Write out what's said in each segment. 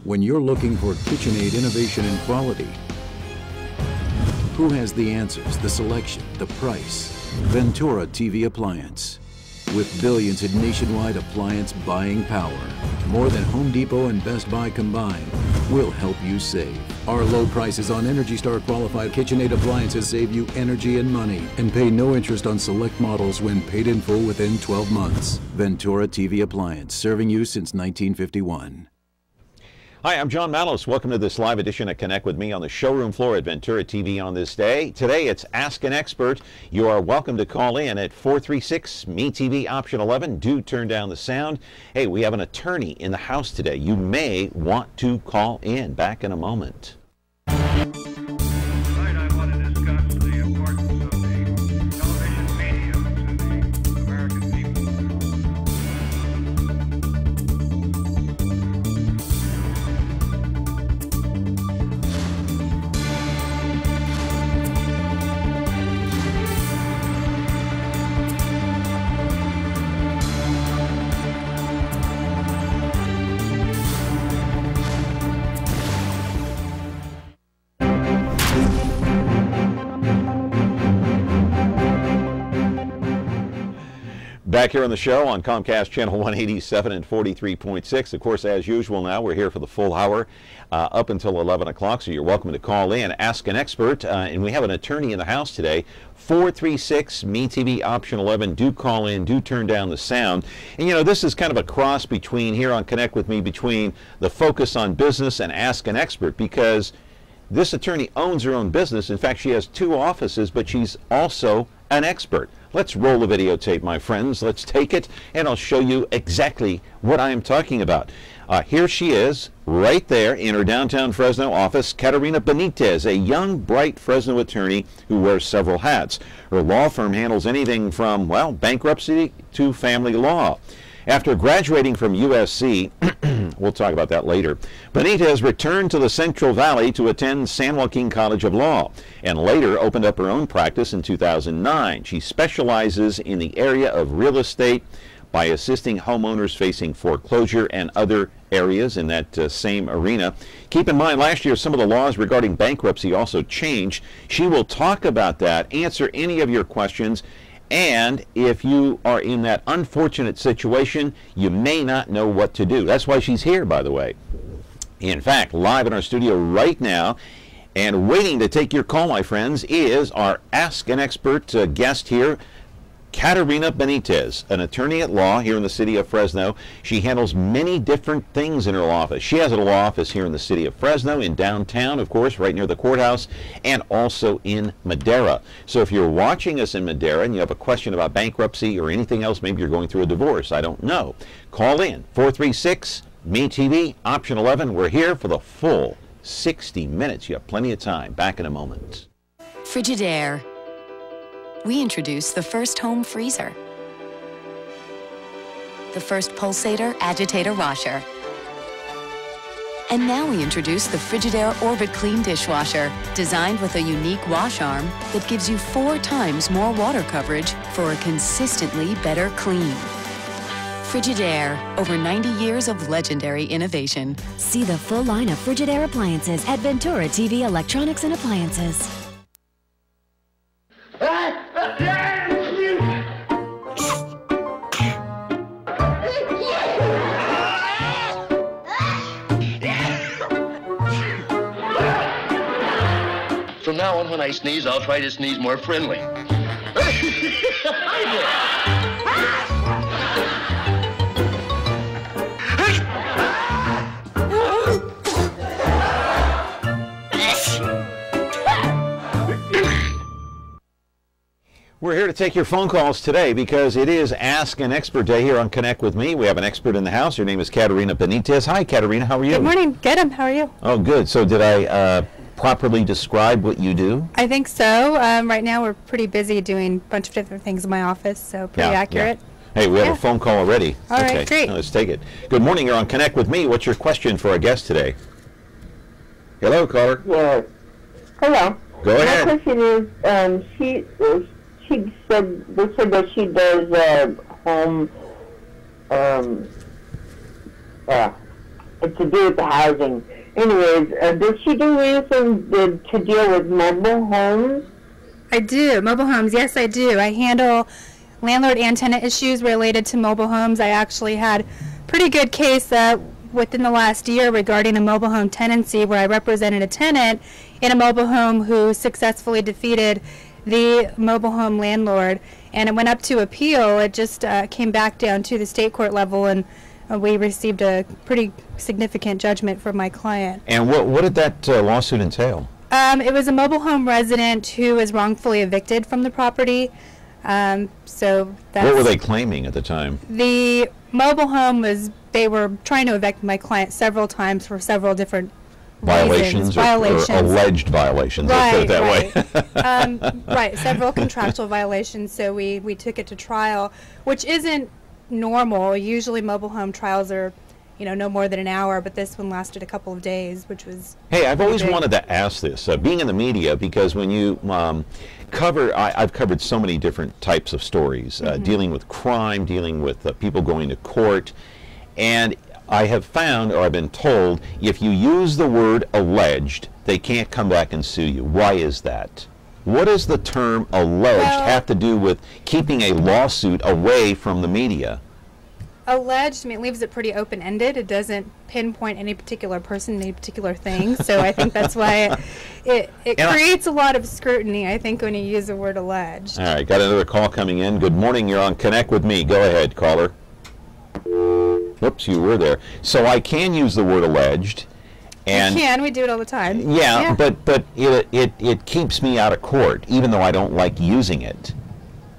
When you're looking for KitchenAid innovation and quality, who has the answers, the selection, the price? Ventura TV Appliance. With billions in nationwide appliance buying power, more than Home Depot and Best Buy combined, we'll help you save. Our low prices on ENERGY STAR qualified KitchenAid appliances save you energy and money, and pay no interest on select models when paid in full within 12 months. Ventura TV Appliance, serving you since 1951. Hi, I'm John Malos. Welcome to this live edition of Connect with Me on the showroom floor at Ventura TV on this day. Today it's Ask an Expert. You are welcome to call in at 436-MeTV option 11. Do turn down the sound. Hey, we have an attorney in the house today. You may want to call in. Back in a moment. Back here on the show on Comcast Channel 187 and 43.6. Of course, as usual now, we're here for the full hour up until 11 o'clock, so you're welcome to call in, ask an expert, and we have an attorney in the house today. 436-MeTV option 11. Do call in, do turn down the sound. And you know, this is kind of a cross between here on Connect with Me, between the focus on business and ask an expert, because this attorney owns her own business. In fact, she has 2 offices, but she's also an expert. Let's roll the videotape, my friends. Let's take it, and I'll show you exactly what I am talking about. Here she is, right there in her downtown Fresno office, Caterina Benitez, a young, bright Fresno attorney who wears several hats. Her law firm handles anything from, well, bankruptcy to family law. After graduating from USC, we'll talk about that later, Benitez returned to the Central Valley to attend San Joaquin College of Law, and later opened up her own practice in 2009. She specializes in the area of real estate by assisting homeowners facing foreclosure and other areas in that same arena. Keep in mind, last year some of the laws regarding bankruptcy also changed. She will talk about that, answer any of your questions, and if you are in that unfortunate situation, you may not know what to do. That's why she's here, by the way. In fact, live in our studio right now, and waiting to take your call, my friends, is our Ask an Expert guest here, Caterina Benitez, an attorney at law here in the city of Fresno. She handles many different things in her law office. She has a law office here in the city of Fresno, in downtown, of course, right near the courthouse, and also in Madera. So if you're watching us in Madera and you have a question about bankruptcy or anything else, maybe you're going through a divorce, I don't know, call in, 436-MeTV, option 11. We're here for the full 60 minutes. You have plenty of time. Back in a moment. Frigidaire. We introduced the first home freezer, the first pulsator agitator washer, and now we introduce the Frigidaire Orbit Clean dishwasher, designed with a unique wash arm that gives you 4 times more water coverage for a consistently better clean. Frigidaire, over 90 years of legendary innovation. See the full line of Frigidaire appliances at Ventura TV Electronics and Appliances. From now on, when I sneeze, I'll try to sneeze more friendly. We're here to take your phone calls today because it is Ask an Expert Day here on Connect with Me. We have an expert in the house. Her name is Caterina Benitez. Hi, Caterina. How are you? Good morning. Good. How are you? Oh, good. So did I properly describe what you do? I think so. Right now we're pretty busy doing a bunch of different things in my office, so pretty accurate. Yeah. Hey, we have a phone call already. All right, great. Let's take it. Good morning. You're on Connect with Me. What's your question for our guest today? Hello, caller. Yes. Hello. Go ahead. My question is, she said that she does home to do with the housing. Anyways, does she do anything to deal with mobile homes? I do. Mobile homes, yes, I do. I handle landlord and tenant issues related to mobile homes. I actually had a pretty good case within the last year regarding a mobile home tenancy where I represented a tenant in a mobile home who successfully defeated the mobile home landlord, and it went up to appeal. It just came back down to the state court level, and we received a pretty significant judgment from my client. And what did that lawsuit entail? It was a mobile home resident who was wrongfully evicted from the property. So that's, what were they claiming at the time? The mobile home they were trying to evict my client several times for several different violations, or alleged violations, let's put it that way. Right, several contractual violations, so we took it to trial, which isn't normal. Usually mobile home trials are, no more than an hour, but this one lasted a couple of days, which was Hey, I've always wanted to ask this, being in the media, because when you I've covered so many different types of stories, dealing with crime, dealing with people going to court, and I have found, or I've been told, if you use the word alleged, they can't come back and sue you. Why is that? What does the term alleged have to do with keeping a lawsuit away from the media? Alleged, it leaves it pretty open-ended. It doesn't pinpoint any particular person, any particular thing. So I think that's why it creates a lot of scrutiny, I think, when you use the word alleged. All right, got another call coming in. Good morning, you're on Connect with Me. Go ahead, caller. Whoops, you were there. So I can use the word alleged. And you can, we do it all the time. Yeah. But it keeps me out of court, even though I don't like using it.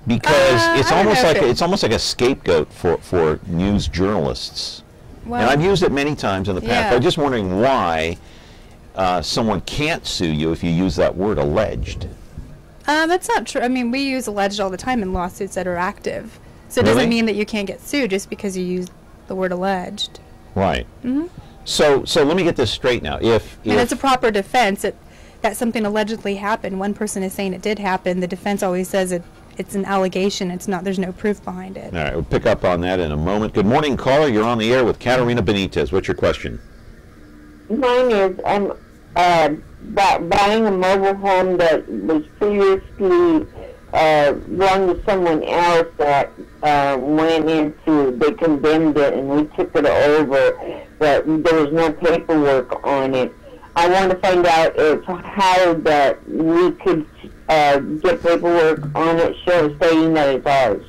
Because it's almost like a scapegoat for news journalists. Well, and I've used it many times in the past. But I'm just wondering why someone can't sue you if you use that word alleged. That's not true. I mean, we use alleged all the time in lawsuits that are active. So it doesn't mean that you can't get sued just because you use the word alleged. Right. Mm-hmm. So let me get this straight now. If it's a proper defense that something allegedly happened, one person is saying it did happen. The defense always says it's an allegation. It's not. There's no proof behind it. All right, we'll pick up on that in a moment. Good morning, caller. You're on the air with Caterina Benitez. What's your question? Mine is buying a mobile home that was previously belonged to someone else that went into. They condemned it, and we took it over, but there was no paperwork on it. I want to find out how that we could get paperwork on it stating that it's ours.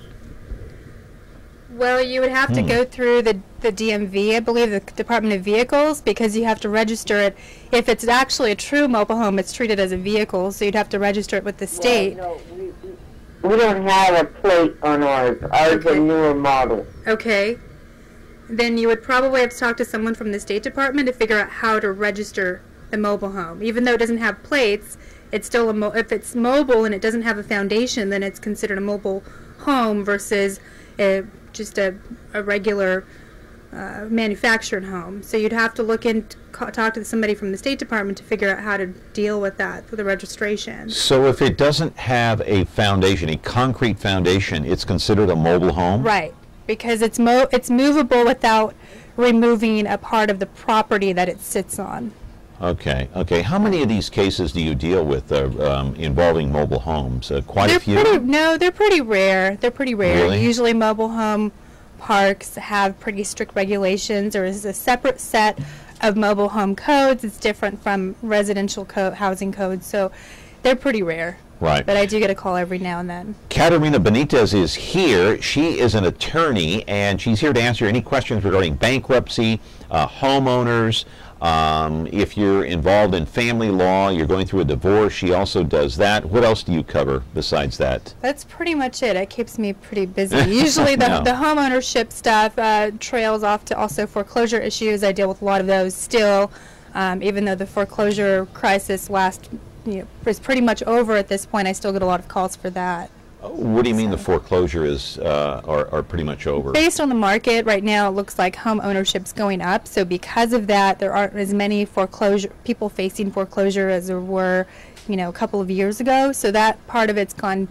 Well, you would have to go through the DMV, I believe, the Department of Vehicles, because you have to register it. If it's actually a true mobile home, it's treated as a vehicle, so you'd have to register it with the state. Well, we don't have a plate on ours. Ours is a newer model. Okay. Then you would probably have to talk to someone from the State Department to figure out how to register the mobile home. Even though it doesn't have plates, it's still if it's mobile and it doesn't have a foundation, then it's considered a mobile home versus just a regular manufactured home. So you'd have to talk to somebody from the State Department to figure out how to deal with that for the registration. So if it doesn't have a foundation, a concrete foundation, it's considered a mobile home? Right, because it's movable without removing a part of the property that it sits on. Okay. How many of these cases do you deal with involving mobile homes? Quite a few? No, they're pretty rare. Really? Usually mobile home parks have pretty strict regulations. There is a separate set of mobile home codes. It's different from residential housing codes, so they're pretty rare. Right. But I do get a call every now and then. Caterina Benitez is here. She is an attorney, and she's here to answer any questions regarding bankruptcy, homeowners. If you're involved in family law, you're going through a divorce, she also does that. What else do you cover besides that? That's pretty much it. It keeps me pretty busy. Usually the home ownership stuff trails off to also foreclosure issues. I deal with a lot of those still, even though the foreclosure crisis is pretty much over at this point. I still get a lot of calls for that. What do you mean the foreclosure are pretty much over? Based on the market right now, it looks like home ownership's going up. So because of that, there aren't as many people facing foreclosure as there were, a couple of years ago. So that part of it's gone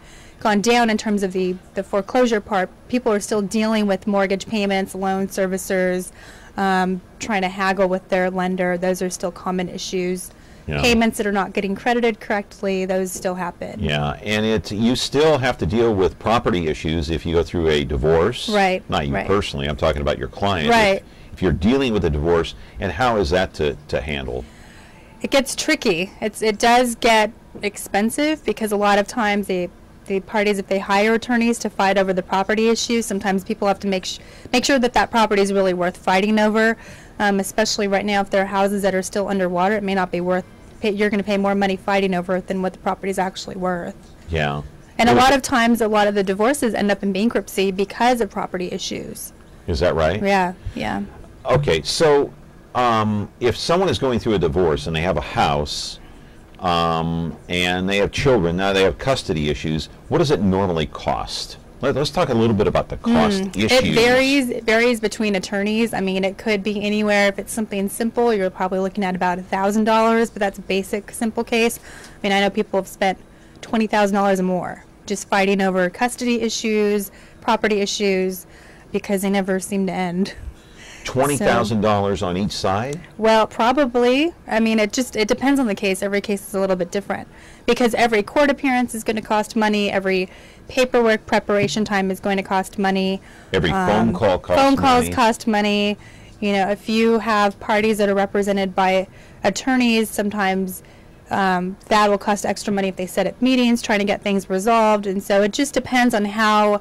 down in terms of the foreclosure part. People are still dealing with mortgage payments, loan servicers, trying to haggle with their lender. Those are still common issues. Yeah. Payments that are not getting credited correctly, those still happen. Yeah, and you still have to deal with property issues if you go through a divorce. Right. Not you right. personally, I'm talking about your client. Right. If you're dealing with a divorce, and how is that to handle? It gets tricky. It does get expensive because a lot of times the parties, if they hire attorneys to fight over the property issues, sometimes people have to make sure that that property is really worth fighting over. Especially right now, if there are houses that are still underwater, it may not be worth. You're going to pay more money fighting over it than what the property is actually worth. Yeah. And a lot of times, a lot of the divorces end up in bankruptcy because of property issues. Is that right? Yeah. Yeah. Okay, so if someone is going through a divorce and they have a house and they have children, now they have custody issues, what does it normally cost? Let's talk a little bit about the cost issues. It varies between attorneys. I mean, it could be anywhere. If it's something simple, you're probably looking at about $1,000, but that's a basic, simple case. I mean, I know people have spent $20,000 or more just fighting over custody issues, property issues, because they never seem to end. $20,000 on each side? Well, probably. I mean, it depends on the case. Every case is a little bit different because every court appearance is going to cost money. Every paperwork preparation time is going to cost money. Every phone call costs money. Phone calls cost money. You know, if you have parties that are represented by attorneys, sometimes that will cost extra money if they set up meetings trying to get things resolved. And so it just depends on how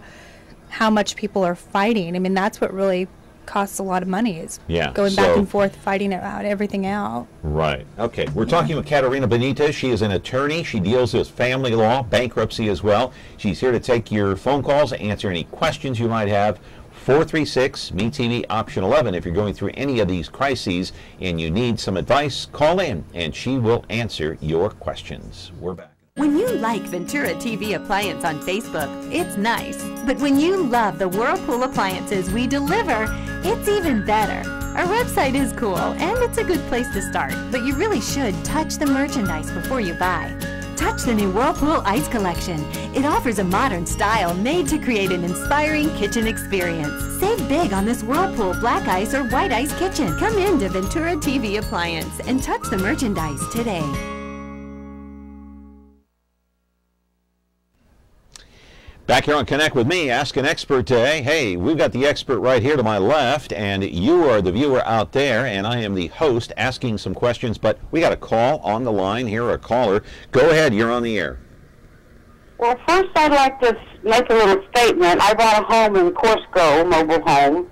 much people are fighting. I mean, that's what really costs a lot of money, is going back and forth, fighting everything out. Right. Okay. We're talking with Caterina Benitez. She is an attorney. She deals with family law, bankruptcy as well. She's here to take your phone calls, answer any questions you might have. 436-MeTV option 11. If you're going through any of these crises and you need some advice, call in and she will answer your questions. We're back. When you like Ventura TV Appliance on Facebook, it's nice. But when you love the Whirlpool appliances we deliver, it's even better. Our website is cool, and it's a good place to start. But you really should touch the merchandise before you buy. Touch the new Whirlpool Ice Collection. It offers a modern style made to create an inspiring kitchen experience. Save big on this Whirlpool Black Ice or White Ice kitchen. Come in to Ventura TV Appliance and touch the merchandise today. Back here on Connect with me, Ask an Expert today. Hey, we've got the expert right here to my left, and you are the viewer out there, and I am the host asking some questions, but we got a call on the line here, a caller. Go ahead, you're on the air. Well, first I'd like to make a little statement. I bought a home in Corsico, mobile home,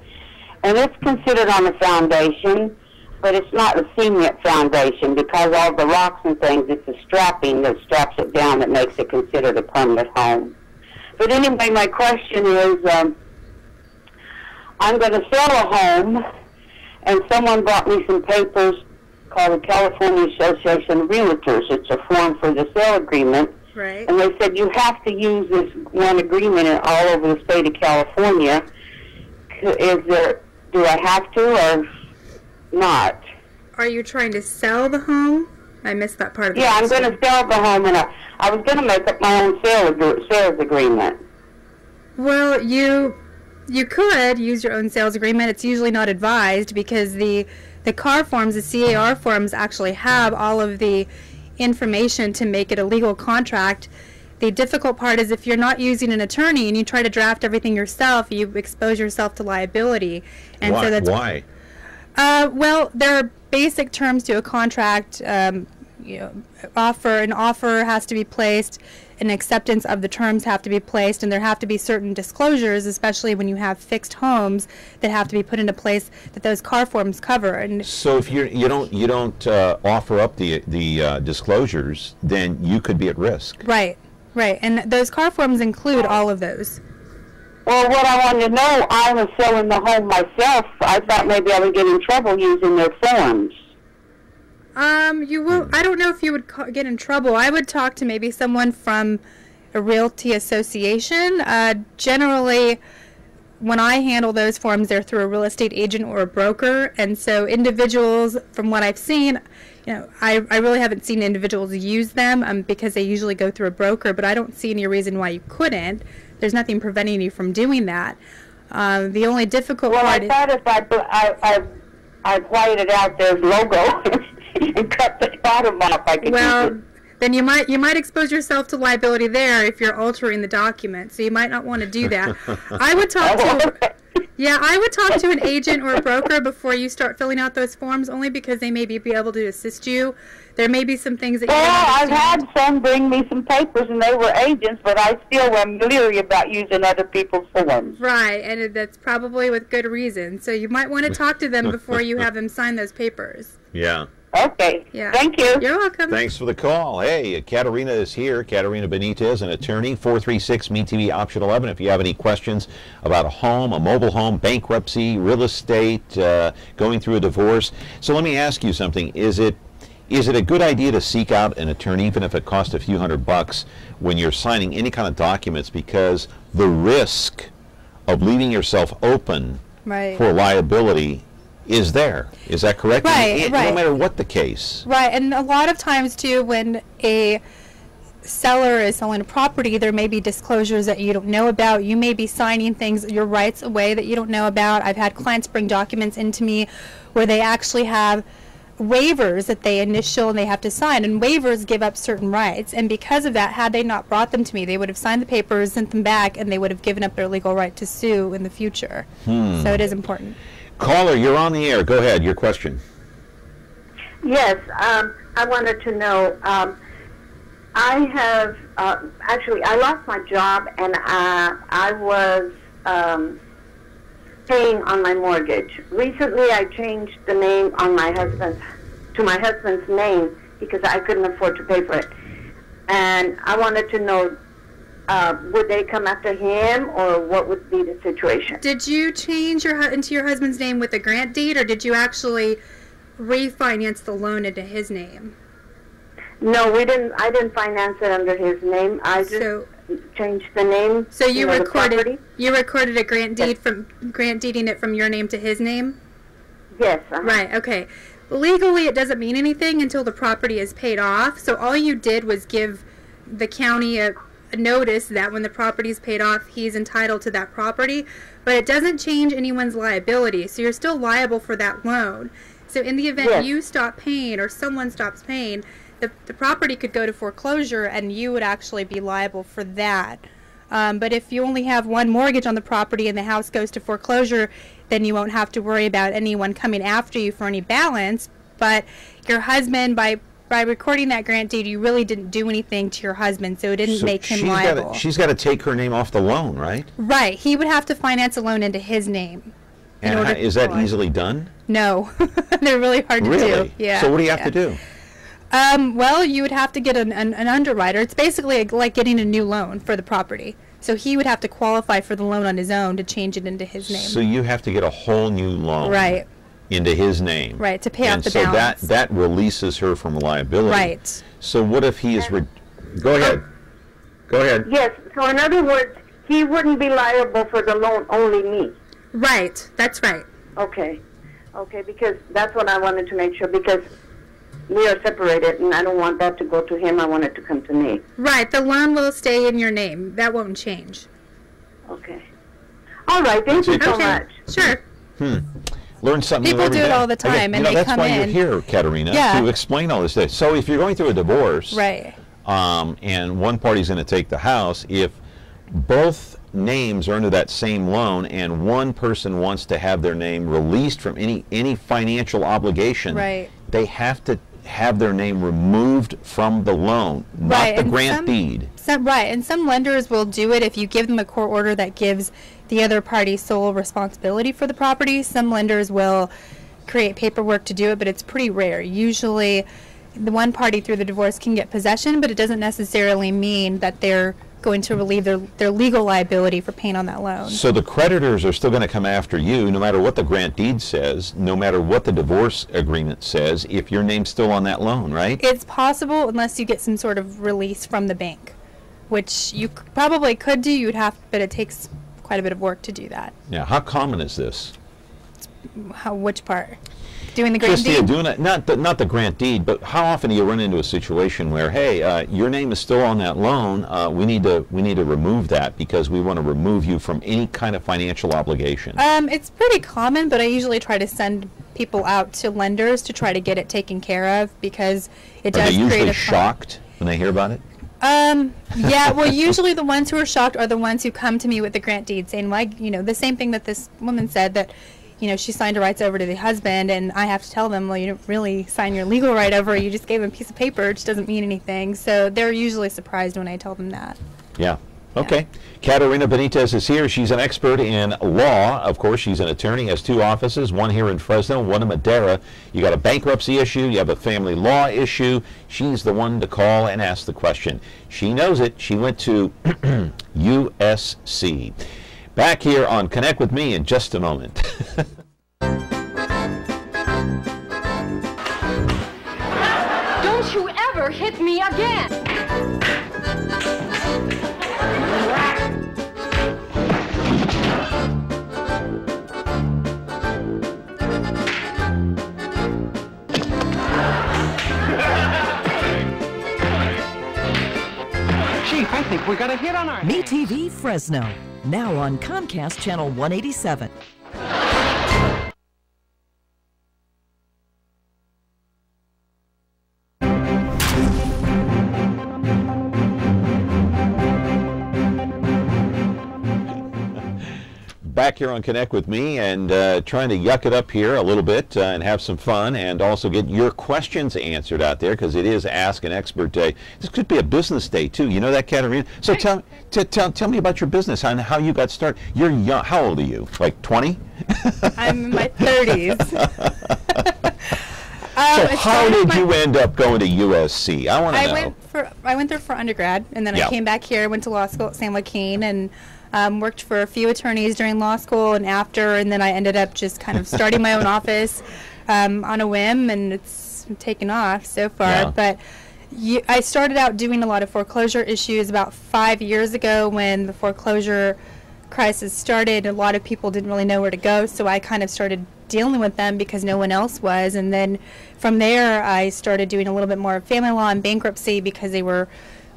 and it's considered on a foundation, but it's not a cement foundation because all the rocks and things, it's a strapping that straps it down that makes it considered a permanent home. But anyway, my question is, I'm going to sell a home, and someone brought me some papers called the California Association of Realtors. It's a form for the sale agreement. Right. And they said you have to use this one agreement all over the state of California. Do I have to or not? Are you trying to sell the home? I missed that part of the I'm question. going to sell the home, and I was going to make up my own sales agreement. Well, you could use your own sales agreement. It's usually not advised because the CAR forms, the CAR forms, actually have all of the information to make it a legal contract. The difficult part is if you're not using an attorney and you try to draft everything yourself, you expose yourself to liability. And Why? So that's, Why? Well, there are basic terms to a contract. An offer has to be placed, an acceptance of the terms have to be placed, and there have to be certain disclosures, especially when you have fixed homes, that have to be put into place that those CAR forms cover. And so if you don't offer up the disclosures, then you could be at risk. Right, and those CAR forms include all of those. Well, what I wanted to know, I was selling the home myself. I thought maybe I would get in trouble using their forms. You will. I don't know if you would get in trouble. I would talk to maybe someone from a realty association. Generally, when I handle those forms, they're through a real estate agent or a broker, and so individuals, from what I've seen, I really haven't seen individuals use them because they usually go through a broker, but I don't see any reason why you couldn't. There's nothing preventing you from doing that. The only difficult part I thought if I whited out their logo and cut the bottom off. I could use it. Then you might expose yourself to liability there if you're altering the document. So you might not want to do that. I would talk to I would talk to an agent or a broker before you start filling out those forms, only because they may be able to assist you. There may be some things that you I've had some bring me some papers, and they were agents, but I still am leery about using other people's forms. Right, and that's probably with good reason. So you might want to talk to them before you have them sign those papers. Yeah. Okay. Yeah. Thank you. You're welcome. Thanks for the call. Hey, Caterina is here. Caterina Benitez, an attorney, 436 MeTV option 11. If you have any questions about a home, a mobile home, bankruptcy, real estate, going through a divorce. So let me ask you something. Is it a good idea to seek out an attorney, even if it costs a few $100 when you're signing any kind of documents, because the risk of leaving yourself open for liability is there? Is that correct? Right. No matter what the case. Right, and a lot of times too, when a seller is selling a property, there may be disclosures that you don't know about. You may be signing things, your rights away, that you don't know about. I've had clients bring documents into me where they actually have waivers that they initial and they have to sign, and waivers give up certain rights, and because of that, had they not brought them to me, they would have signed the papers, sent them back, and they would have given up their legal right to sue in the future. So it is important. Caller, you're on the air. Go ahead, your question. Yes, I wanted to know, I have, actually, I lost my job, and I was paying on my mortgage. Recently, I changed the name on my husband's name because I couldn't afford to pay for it. And I wanted to know, would they come after him, or what would be the situation? Did you change into your husband's name with a grant deed, or did you actually refinance the loan into his name? No, we didn't. I didn't finance it under his name. I just changed the name. So you recorded a grant deed grant deeding it from your name to his name? Yes. Right. Okay. Legally, it doesn't mean anything until the property is paid off. So all you did was give the county a notice that when the property is paid off, he's entitled to that property, but it doesn't change anyone's liability. So you're still liable for that loan. So in the event you stop paying or someone stops paying, the property could go to foreclosure, and you would actually be liable for that. But if you only have one mortgage on the property and the house goes to foreclosure, then you won't have to worry about anyone coming after you for any balance. But your husband, by recording that grant deed, you really didn't do anything to your husband, so it didn't make him liable. She's got to take her name off the loan, right? Right. He would have to finance a loan into his name. And is that easily done? No. They're really hard to do. Yeah. So what do you have to do? Well, you would have to get an underwriter. It's basically like getting a new loan for the property. So he would have to qualify for the loan on his own to change it into his name. So you have to get a whole new loan. Right. Into his name. Right, to pay off the balance. So that releases her from liability. Right. So what if he is... Go ahead. Go ahead. Yes, so in other words, he wouldn't be liable for the loan, only me. Right, that's right. Okay. Okay, because that's what I wanted to make sure, because we are separated, and I don't want that to go to him. I want it to come to me. Right, the loan will stay in your name. That won't change. Okay. All right, thank you so much. Sure. Learn something People new every do it day. all the time, and they that's come why in. you're here, Caterina, to explain all this stuff. So if you're going through a divorce, right, and one party's going to take the house, if both names are under that same loan and one person wants to have their name released from any financial obligation, they have to have their name removed from the loan, not the grant deed. And some lenders will do it if you give them a court order that gives the other party sole responsibility for the property. Some lenders will create paperwork to do it, but it's pretty rare. Usually the one party through the divorce can get possession, but it doesn't necessarily mean that they're going to relieve their legal liability for paying on that loan. So the creditors are still going to come after you no matter what the grant deed says, no matter what the divorce agreement says, if your name's still on that loan, right? It's possible unless you get some sort of release from the bank, which you probably could do. But it takes quite a bit of work to do that. Now, how common is this? Which part? Doing the grant deed? Just doing it, not the grant deed, but how often do you run into a situation where, hey, your name is still on that loan, we need to remove that because we want to remove you from any kind of financial obligation? It's pretty common, but I usually try to send people out to lenders to try to get it taken care of, because it does Are they create usually a shocked when they hear about it? Yeah, well, usually the ones who are shocked are the ones who come to me with the grant deed saying, like, you know, the same thing that this woman said, that, you know, she signed her rights over to the husband, and I have to tell them, well, you didn't really sign your legal right over, you just gave him a piece of paper, which doesn't mean anything. So they're usually surprised when I tell them that. Yeah. Okay. Caterina Benitez is here. She's an expert in law. Of course, she's an attorney, has 2 offices, one here in Fresno, one in Madera. You got a bankruptcy issue, you have a family law issue. She's the one to call and ask the question. She knows it. She went to USC. Back here on Connect with Me in just a moment. Don't you ever hit me again! Chief, I think we got a hit on our MeTV Fresno, now on Comcast Channel 187. Back here on Connect with Me, and trying to yuck it up here a little bit and have some fun, and also get your questions answered out there, because it is Ask an Expert Day. This could be a business day too. You know that, Caterina? So tell me about your business and how you got started. You're young. How old are you? Like 20? I'm in my 30s. So how did you end up going to USC? I want to know. I went there for undergrad, and then I came back here, went to law school at San Joaquin, and worked for a few attorneys during law school and after, and then I ended up just kind of starting my own office on a whim, and it's taken off so far. Yeah. But I started out doing a lot of foreclosure issues about 5 years ago when the foreclosure crisis started. A lot of people didn't really know where to go, so I kind of started dealing with them because no one else was. And then from there, I started doing a little bit more of family law and bankruptcy because they were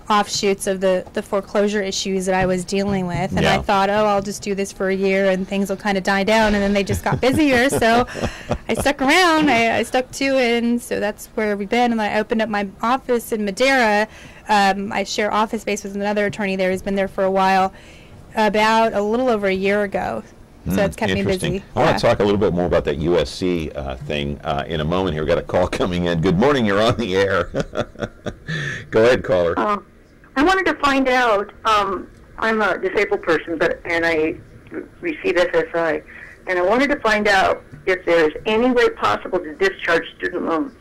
offshoots of the foreclosure issues that I was dealing with. And I thought, oh, I'll just do this for a year and things will kind of die down. And then they just got busier. So I stuck around. I stuck to it. And so that's where we've been. And then I opened up my office in Madera. I share office space with another attorney there who's been there for a while, about a little over a year ago. So it's kept me busy. I want to talk a little bit more about that USC thing in a moment here. We've got a call coming in. Good morning. You're on the air. Go ahead, caller. I wanted to find out, I'm a disabled person, and I receive SSI, and I wanted to find out if there's any way possible to discharge student loans.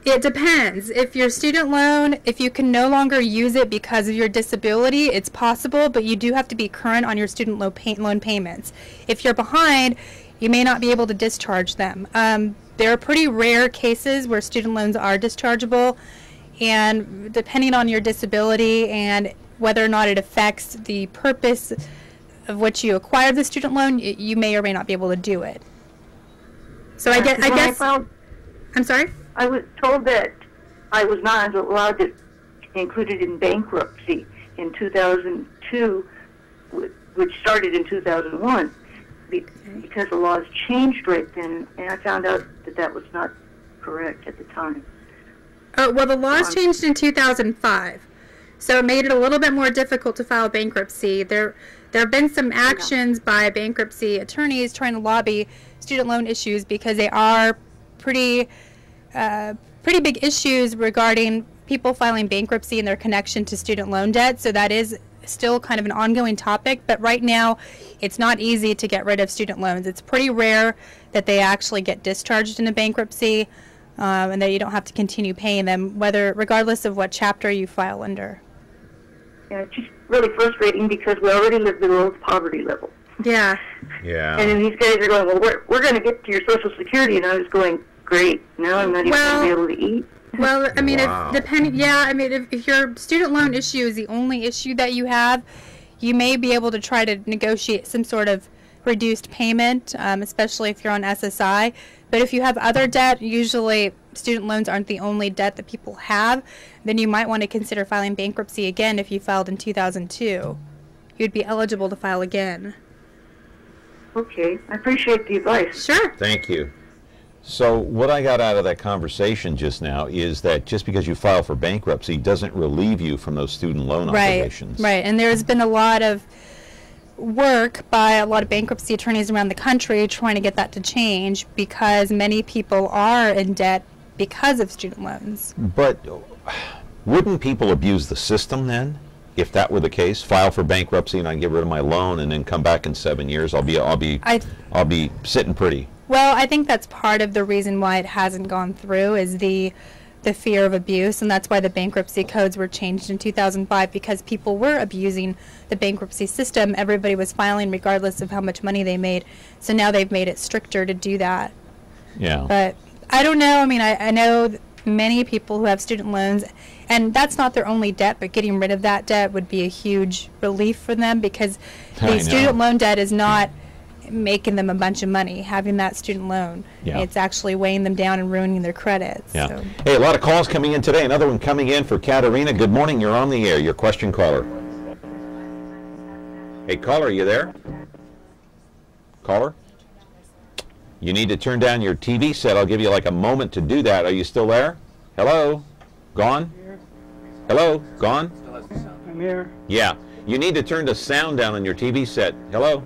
It depends. If your student loan, if you can no longer use it because of your disability, it's possible, but you do have to be current on your student loan payments. If you're behind, you may not be able to discharge them. There are pretty rare cases where student loans are dischargeable, and depending on your disability and whether or not it affects the purpose of which you acquired the student loan, you may or may not be able to do it. So I guess I'm sorry? I was told that I was not allowed to include it in bankruptcy in 2002, which started in 2001, because the laws changed right then, and I found out that that was not correct at the time. Well, the laws changed in 2005, so it made it a little bit more difficult to file bankruptcy. There have been some actions by bankruptcy attorneys trying to lobby student loan issues because they are pretty big issues regarding people filing bankruptcy and their connection to student loan debt. So that is still kind of an ongoing topic, but right now it's not easy to get rid of student loans. It's pretty rare that they actually get discharged in a bankruptcy, and that you don't have to continue paying them, regardless of what chapter you file under. Yeah, it's just really frustrating because we already live below the poverty level. Yeah. Yeah. And then these guys are going, well, we're going to get to your Social Security, and I was going, great. Now I'm not even going to be able to eat. Well, I mean, if your student loan issue is the only issue that you have, you may be able to try to negotiate some sort of reduced payment, especially if you're on SSI. But if you have other debt, usually student loans aren't the only debt that people have, then you might want to consider filing bankruptcy again if you filed in 2002. You'd be eligible to file again. Okay, I appreciate the advice. Sure. Thank you. So what I got out of that conversation just now is that just because you file for bankruptcy doesn't relieve you from those student loan obligations. Right, and there's been a lot of work by a lot of bankruptcy attorneys around the country trying to get that to change because many people are in debt because of student loans. But wouldn't people abuse the system then? If that were the case, file for bankruptcy and I get rid of my loan and then come back in 7 years, I'll be sitting pretty. Well, I think that's part of the reason why it hasn't gone through is the fear of abuse, and that's why the bankruptcy codes were changed in 2005 because people were abusing the bankruptcy system. Everybody was filing regardless of how much money they made. So now they've made it stricter to do that. Yeah. But I don't know. I mean, I know many people who have student loans, and that's not their only debt, but getting rid of that debt would be a huge relief for them because the student loan debt is not making them a bunch of money. Having that student loan, it's actually weighing them down and ruining their credit. Yeah. So. Hey, a lot of calls coming in today. Another one coming in for Caterina. Good morning. You're on the air. Your question, caller. Hey, caller, are you there? Caller? You need to turn down your TV set. I'll give you like a moment to do that. Are you still there? Hello? Gone? Hello? Gone? I'm here. Yeah. You need to turn the sound down on your TV set. Hello?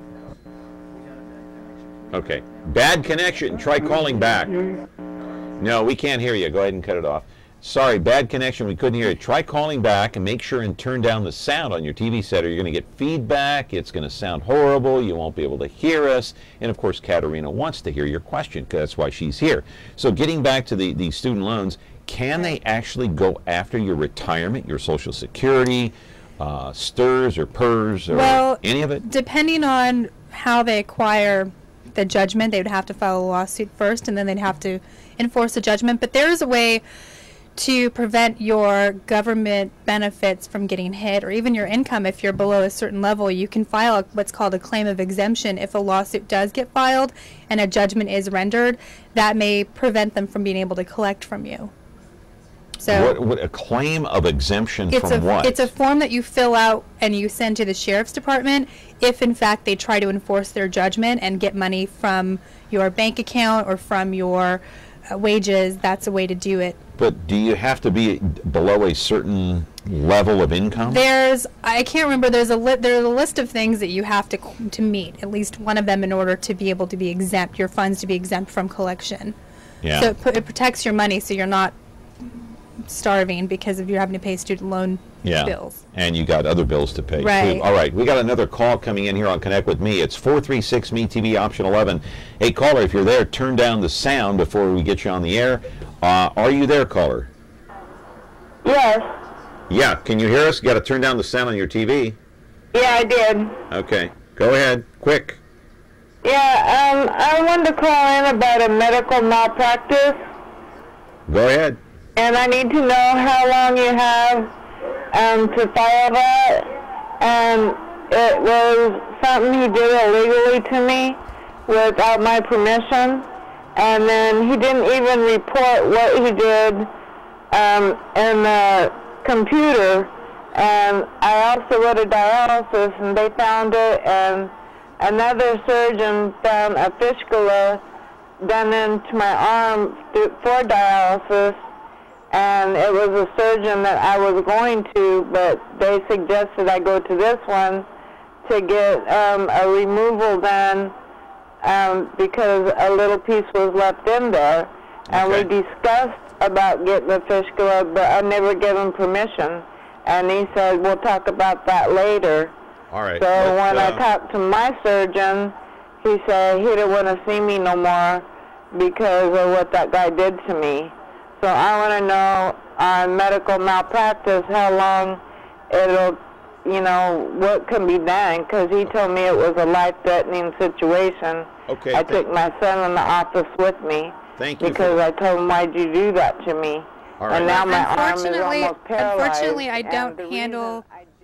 Okay. Bad connection. Try calling back. No, we can't hear you. Go ahead and cut it off. Sorry, bad connection. We couldn't hear you. Try calling back and make sure and turn down the sound on your TV set or you're going to get feedback. It's going to sound horrible. You won't be able to hear us. And, of course, Caterina wants to hear your question because that's why she's here. So getting back to the student loans, can they actually go after your retirement, your Social Security, STRS or PERS or any of it? Depending on how they acquire the judgment, they would have to file a lawsuit first and then they'd have to enforce the judgment. But there's a way to prevent your government benefits from getting hit or even your income if you're below a certain level. You can file what's called a claim of exemption if a lawsuit does get filed and a judgment is rendered. That may prevent them from being able to collect from you. So what a claim of exemption from what? It's a form that you fill out and you send to the sheriff's department if in fact they try to enforce their judgment and get money from your bank account or from your wages. That's a way to do it. But do you have to be below a certain level of income? I can't remember, there's a list of things that you have to meet, at least one of them, in order to be able to be exempt, your funds to be exempt from collection. Yeah. So it protects your money so you're not starving because of you having to pay student loan bills. And you got other bills to pay too. All right, we got another call coming in here on Connect with Me. It's 436 MeTV option 11. Hey caller, if you're there, turn down the sound before we get you on the air. Are you there, caller? Yes. Yeah, can you hear us? You got to turn down the sound on your TV. Yeah, I did. Okay, go ahead, quick. Yeah, I wanted to call in about a medical malpractice. Go ahead. And I need to know how long you have to file that. And it was something he did illegally to me without my permission. And then he didn't even report what he did in the computer. And I also went to dialysis and they found it. And another surgeon found a fistula done into my arm for dialysis. And it was a surgeon that I was going to, but they suggested I go to this one to get a removal done because a little piece was left in there. And we discussed about getting the fistula, but I never gave him permission. And he said, we'll talk about that later. All right. So when I talked to my surgeon, he said he didn't want to see me no more because of what that guy did to me. So I want to know on medical malpractice how long it'll, what can be done, because he told me it was a life-threatening situation. Okay. I took my son in the office with me. Thank you. Because I told him, why'd you do that to me? All right. And now my arm is almost paralyzed. Unfortunately, I don't handle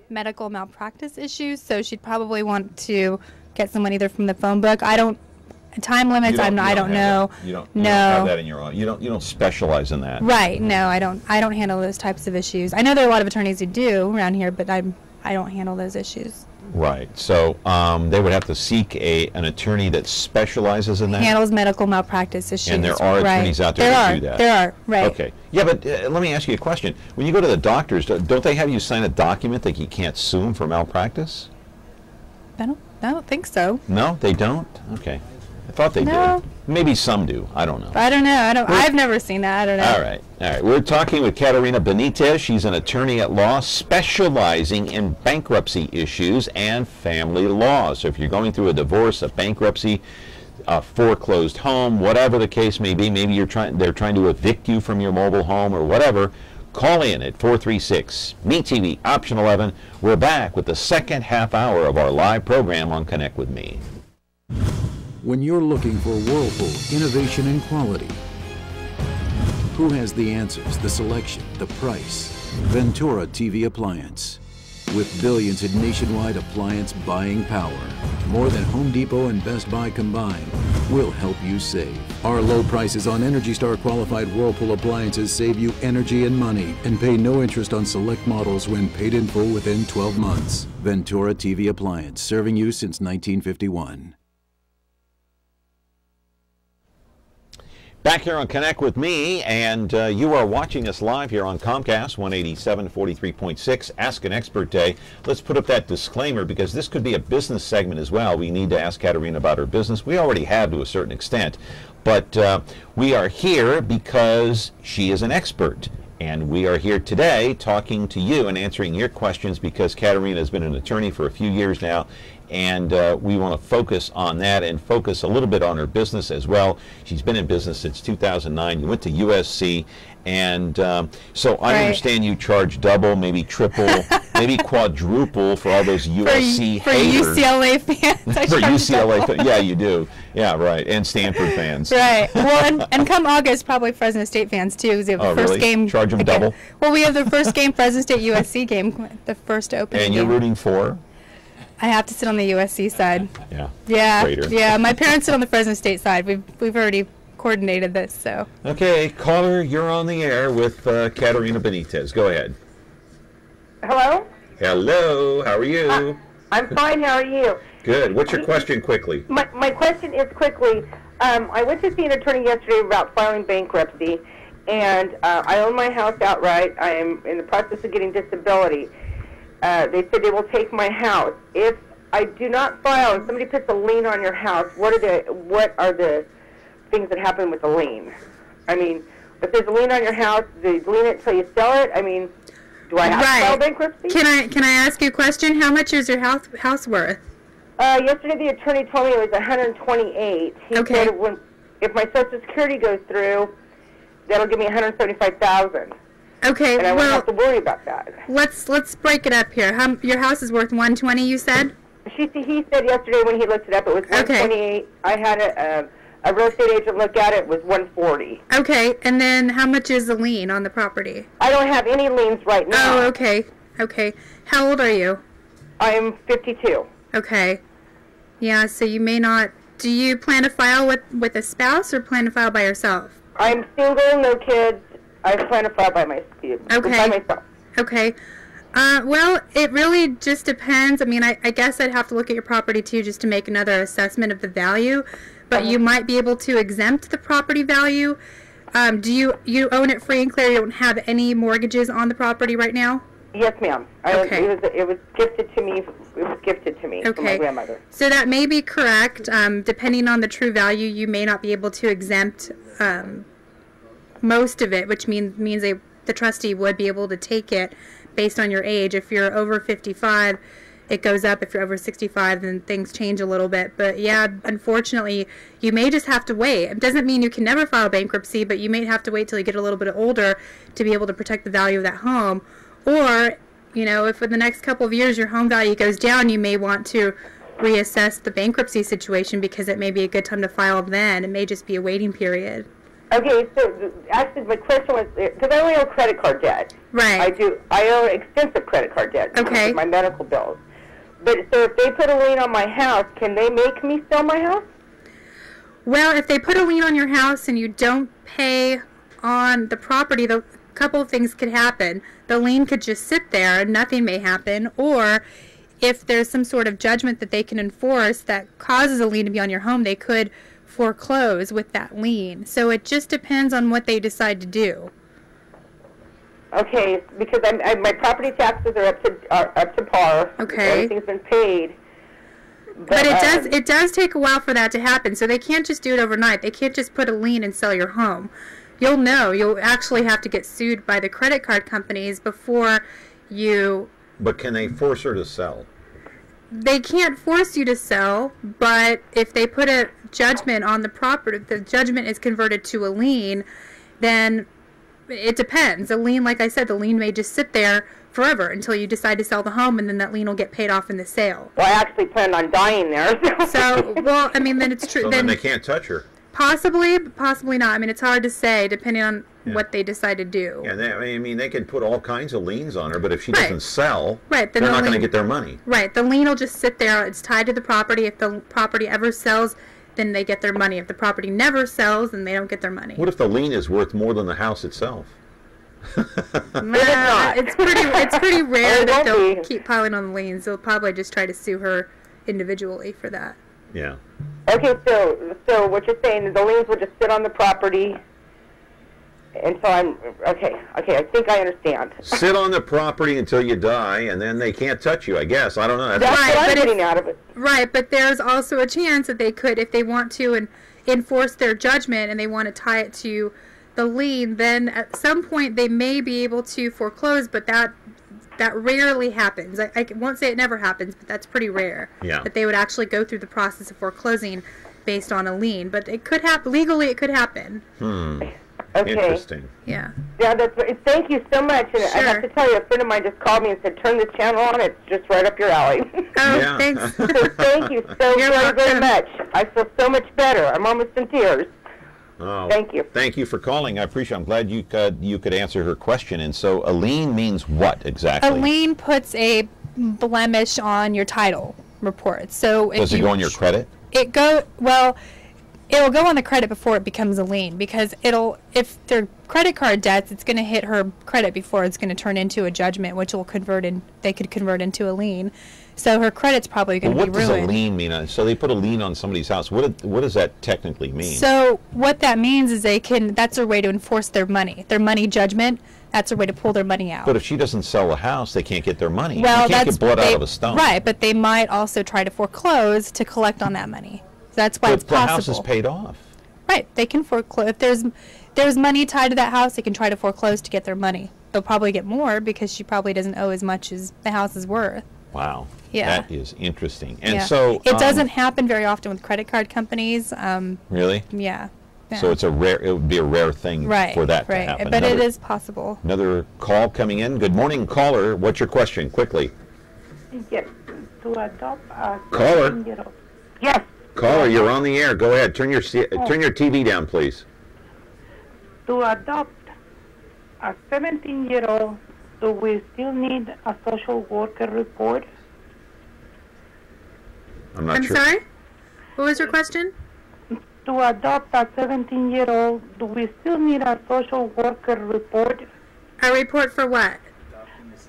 medical malpractice issues, so she'd probably want to get someone either from the phone book. I don't. Time limits, I don't know. You don't have that in your own. You don't specialize in that. Right. No, I don't handle those types of issues. I know there are a lot of attorneys who do around here, but I don't handle those issues. Right. So they would have to seek an attorney that specializes in that? Handles medical malpractice issues. And there are attorneys out there that do that? There are, right. Okay. Yeah, but let me ask you a question. When you go to the doctors, don't they have you sign a document that you can't sue them for malpractice? I don't think so. No, they don't? Okay. I thought they did. Maybe some do. I don't know. I don't know. I've never seen that. I don't know. All right. All right. We're talking with Caterina Benitez. She's an attorney at law specializing in bankruptcy issues and family law. So if you're going through a divorce, a bankruptcy, a foreclosed home, whatever the case may be, maybe they're trying to evict you from your mobile home or whatever, call in at 436-MeTV, option 11. We're back with the second half hour of our live program on Connect with Me. When you're looking for Whirlpool innovation and quality, who has the answers, the selection, the price? Ventura TV Appliance. With billions in nationwide appliance buying power, more than Home Depot and Best Buy combined, we'll help you save. Our low prices on Energy Star qualified Whirlpool appliances save you energy and money and pay no interest on select models when paid in full within 12 months. Ventura TV Appliance, serving you since 1951. Back here on Connect with Me, and you are watching us live here on Comcast 187 43.6 Ask an Expert Day. Let's put up that disclaimer because this could be a business segment as well. We need to ask Caterina about her business. We already have to a certain extent, but we are here because she is an expert. And we are here today talking to you and answering your questions because Caterina has been an attorney for a few years now, and we want to focus on that and focus a little bit on her business as well. She's been in business since 2009. You went to USC, and so I understand you charge double, maybe triple, maybe quadruple for all those USC haters. For UCLA fans. For UCLA fans. Yeah, you do. Yeah, right. And Stanford fans. Right. Well, and come August, probably Fresno State fans too. We have the first really? game. Charge them double? Well, we have the first game, Fresno State USC game, the first opening. And you're game. rooting for? I have to sit on the USC side. Yeah. Yeah. Traitor. Yeah. My parents sit on the Fresno State side. We've already coordinated this. So. Okay, caller, you're on the air with Caterina Benitez. Go ahead. Hello? Hello. How are you? I'm fine. How are you? Good. What's your question quickly? My question is quickly. I went to see an attorney yesterday about filing bankruptcy, and I own my house outright. I am in the process of getting disability. They said they will take my house. If I do not file and somebody puts a lien on your house, what are the things that happen with the lien? I mean, if there's a lien on your house, do you lien it until you sell it? I mean, do I have to file bankruptcy? Can I ask you a question? How much is your house worth? Yesterday the attorney told me it was 128. He said if my Social Security goes through, that'll give me 175,000. Okay, and I won't have to worry about that. Let's break it up here. Your house is worth 120, you said? He said yesterday when he looked it up, it was 128. Okay. I had a real estate agent look at it. It was 140. Okay, and then how much is the lien on the property? I don't have any liens right now. Oh, okay. Okay. How old are you? I'm 52. Okay. Yeah, so you may not... Do you plan to file with a spouse or plan to file by yourself? I'm single, no kids. I plan to file by myself. Okay. Well, it really just depends. I mean, I guess I'd have to look at your property, too, just to make another assessment of the value. But you might be able to exempt the property value. Do you own it free and clear? You don't have any mortgages on the property right now? Yes, ma'am. Okay. It was gifted to me. It was gifted to me from my grandmother. So that may be correct. Depending on the true value, you may not be able to exempt most of it, which means the trustee would be able to take it based on your age. If you're over 55, it goes up. If you're over 65, then things change a little bit. But yeah, unfortunately, you may just have to wait. It doesn't mean you can never file bankruptcy, but you may have to wait till you get a little bit older to be able to protect the value of that home. Or, if in the next couple of years your home value goes down, you may want to reassess the bankruptcy situation because it may be a good time to file then. It may just be a waiting period. Okay, so actually my question was, because I only owe credit card debt. Right. I owe extensive credit card debt. Okay. My medical bills. But so if they put a lien on my house, can they make me sell my house? Well, if they put a lien on your house and you don't pay on the property, a couple of things could happen. The lien could just sit there and nothing may happen, or if there's some sort of judgment that they can enforce that causes a lien to be on your home, they could foreclose with that lien. So it just depends on what they decide to do. Okay, because my property taxes are up to par. Okay. Everything's been paid. But it does take a while for that to happen. So they can't just do it overnight. They can't just put a lien and sell your home. You'll actually have to get sued by the credit card companies before you. But can they force her to sell? They can't force you to sell, but if they put a judgment on the property, if the judgment is converted to a lien, then it depends. A lien, like I said, the lien may just sit there forever until you decide to sell the home, and then that lien will get paid off in the sale. Well, I actually plan on dying there. So, well, I mean, then it's true. So then they can't touch her. Possibly, but possibly not. I mean, it's hard to say depending on what they decide to do. Yeah, I mean, they could put all kinds of liens on her, but if she doesn't sell, then they're not going to get their money. Right. The lien will just sit there. It's tied to the property. If the property ever sells, then they get their money. If the property never sells, then they don't get their money. What if the lien is worth more than the house itself? It's pretty rare that they'll keep piling on the liens. They'll probably just try to sue her individually for that. Yeah. Okay, so what you're saying is the liens will just sit on the property until I'm okay. I think I understand. Sit on the property until you die, and then they can't touch you. I guess I don't know. That's what I'm getting out of it. Right, but there's also a chance that they could, if they want to, enforce their judgment and they want to tie it to the lien. Then at some point they may be able to foreclose, but that rarely happens. I won't say it never happens, but that's pretty rare. Yeah. That they would actually go through the process of foreclosing based on a lien, but it could happen legally. It could happen. Okay. Interesting. Yeah. Yeah, thank you so much. And Sure. I have to tell you, a friend of mine just called me and said, turn this channel on. It's just right up your alley. Oh, Yeah. thanks. So thank you so very much. I feel so much better. I'm almost in tears. Oh, thank you. Thank you for calling. I appreciate it. I'm glad you could answer her question. And so a lien means what exactly? A lien puts a blemish on your title report. So Does it go on your credit? It'll go on the credit before it becomes a lien, because if they're credit card debts, it's going to hit her credit before it's going to turn into a judgment, which they could convert into a lien. So her credit's probably going to be ruined. What does a lien mean? So they put a lien on somebody's house. What does that technically mean? So what that means is that's their way to enforce their money judgment. That's their way to pull their money out. But if she doesn't sell the house, they can't get their money. Well, they can't get blood out of a stone. Right, but they might also try to foreclose to collect on that money. So that's why it's possible. The house is paid off. Right, they can foreclose. If there's money tied to that house, they can try to foreclose to get their money. They'll probably get more because she probably doesn't owe as much as the house is worth. Wow. Yeah. That is interesting. And yeah. so it doesn't happen very often with credit card companies. Really? Yeah. So it would be a rare thing for that to happen. But it is possible. Another call coming in. Good morning, caller. What's your question? Quickly. Yes. To adopt a caller. 17-year-old. Yes. Caller, you're on the air. Go ahead. Turn your TV down, please. To adopt a 17-year-old, do we still need a social worker report? I'm sure. sorry? What was your question? To adopt a 17-year-old, do we still need a social worker report? A report for what?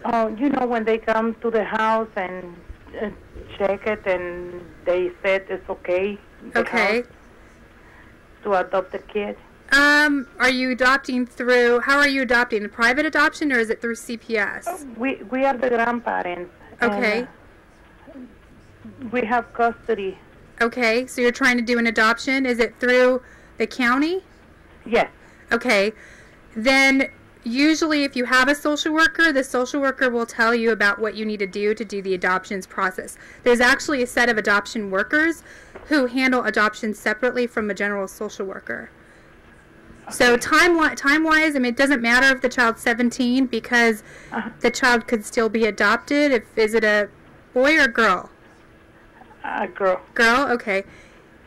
When they come to the house and check it and they said it's okay. Okay. To adopt the kid. Are you adopting how are you adopting? A private adoption, or is it through CPS? We are the grandparents. Okay. We have custody. Okay, so you're trying to do an adoption. Is it through the county? Yes. Okay. Then usually if you have a social worker, the social worker will tell you about what you need to do the adoptions process. There's actually a set of adoption workers who handle adoptions separately from a general social worker. Okay. So time-wise, I mean, it doesn't matter if the child's 17 because the child could still be adopted. Is it a boy or girl? A girl. Girl? Okay.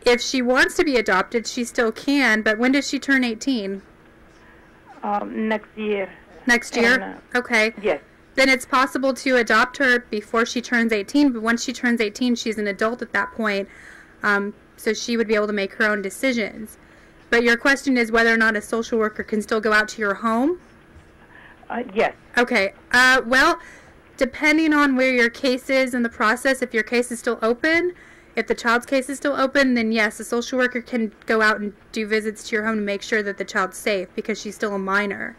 If she wants to be adopted, she still can, but when does she turn 18? Next year. Next year? Okay. Yes. Then it's possible to adopt her before she turns 18, but once she turns 18, she's an adult at that point, so she would be able to make her own decisions. But your question is whether or not a social worker can still go out to your home? Yes. Okay. Well, depending on where your case is in the process, if your case is still open, if the child's case is still open, then yes, the social worker can go out and do visits to your home to make sure that the child's safe because she's still a minor.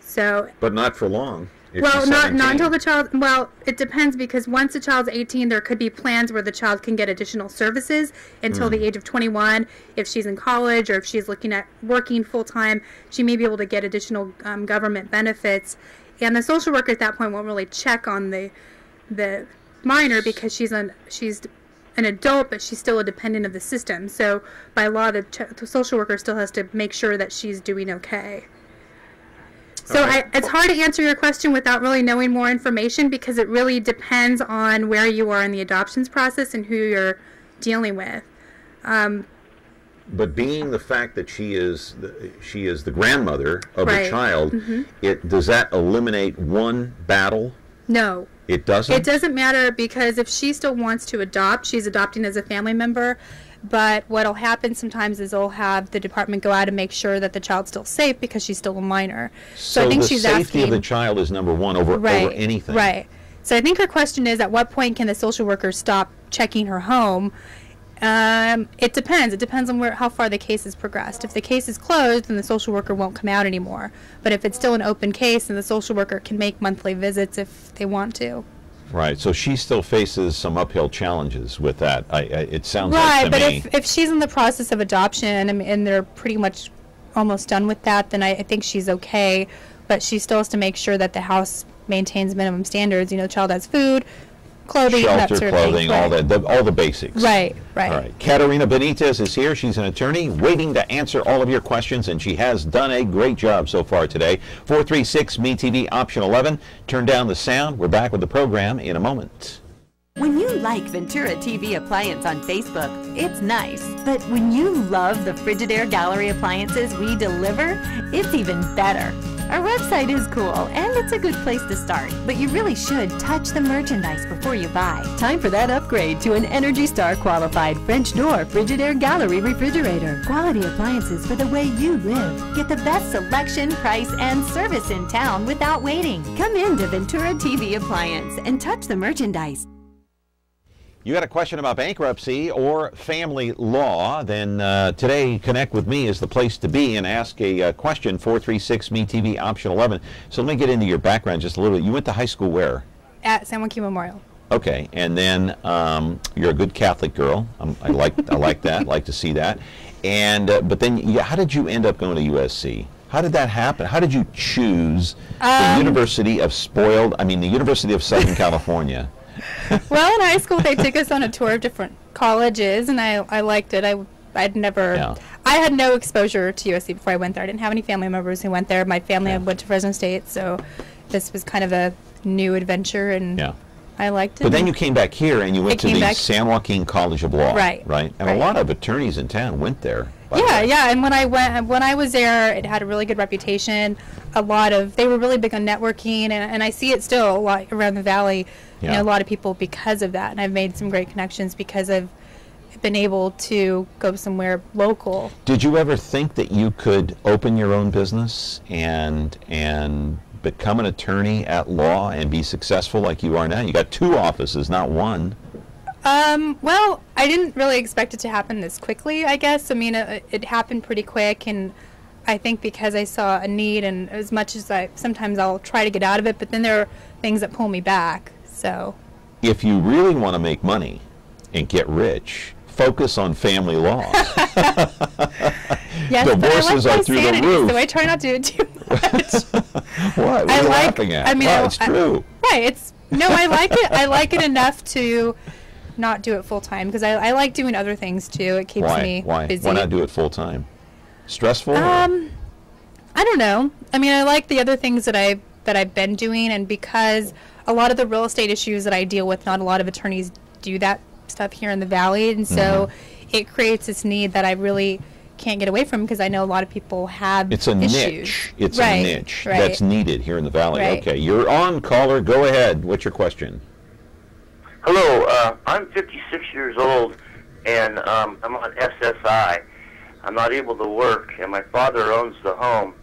So. But not for long. Well, not until the child. Well, it depends because once the child's 18, there could be plans where the child can get additional services until the age of 21. If she's in college or if she's looking at working full time, she may be able to get additional government benefits. And the social worker at that point won't really check on the minor because she's an adult, but she's still a dependent of the system. So by law, the social worker still has to make sure that she's doing okay. So it's hard to answer your question without really knowing more information because it really depends on where you are in the adoptions process and who you're dealing with. But being the fact that she is the grandmother of Right. a child, does that eliminate one battle? No. It doesn't? It doesn't matter because if she still wants to adopt, she's adopting as a family member. But what'll happen sometimes is they'll have the department go out and make sure that the child's still safe because she's still a minor. So I think the she's safety asking, of the child is number one over anything. Right. So I think her question is, at what point can the social worker stop checking her home? It depends. It depends on how far the case has progressed. If the case is closed, then the social worker won't come out anymore. But if it's still an open case, then the social worker can make monthly visits if they want to. Right, so she still faces some uphill challenges with that. It sounds Right, like to me. but if she's in the process of adoption and they're pretty much almost done with that, then I think she's okay. But she still has to make sure that the house maintains minimum standards. You know, the child has food, clothing, that Shelter, sort of clothing, thing. all the basics. Right, right. All right, Caterina Benitez is here. She's an attorney waiting to answer all of your questions, and she has done a great job so far today. 436 MeTV option 11. Turn down the sound. We're back with the program in a moment. When you like Ventura TV Appliance on Facebook, it's nice. But when you love the Frigidaire Gallery appliances we deliver, it's even better. Our website is cool, and it's a good place to start, but you really should touch the merchandise before you buy. Time for that upgrade to an Energy Star qualified French door Frigidaire Gallery refrigerator. Quality appliances for the way you live. Get the best selection, price, and service in town without waiting. Come in to Ventura TV Appliance and touch the merchandise. You got a question about bankruptcy or family law, then today Connect with Me is the place to be and ask a question. 436 MeTV option 11. So let me get into your background just a little bit. You went to high school where? At San Joaquin Memorial. Okay, and then you're a good Catholic girl. I like that. Like to see that. And but then how did you end up going to USC? How did that happen? How did you choose the University of the University of Southern California? Well, in high school they took us on a tour of different colleges, and I liked it. I had no exposure to USC before I went there. I didn't have any family members who went there. My family went to Fresno State, so this was kind of a new adventure, and I liked it. But then you came back here and you went to the San Joaquin College of Law, right? And a lot of attorneys in town went there. Yeah. And when I was there, it had a really good reputation. They were really big on networking, and I see it still a lot around the valley. You know, a lot of people because of that, and I've made some great connections because I've been able to go somewhere local. Did you ever think that you could open your own business and become an attorney at law and be successful like you are now? You got 2 offices, not 1. Well, I didn't really expect it to happen this quickly, I guess. I mean, it happened pretty quick, and I think because I saw a need, and as much as sometimes I'll try to get out of it, but then there are things that pull me back. So, if you really want to make money and get rich, focus on family law. Yes, divorces are through the roof. So I try not to do it too much. What are you laughing at? It's true. Right. I like it. I like it enough to not do it full time because I like doing other things too. It keeps me busy. Why not do it full time? Stressful? I don't know. I mean, I like the other things that I've been doing, and because a lot of the real estate issues that I deal with, not a lot of attorneys do that stuff here in the valley, and so it creates this need that I really can't get away from because I know a lot of people have issues. Niche. It's a niche that's needed here in the valley. Right. Okay, you're on, caller. Go ahead. What's your question? Hello. I'm 56 years old, and I'm on SSI. I'm not able to work, and my father owns the home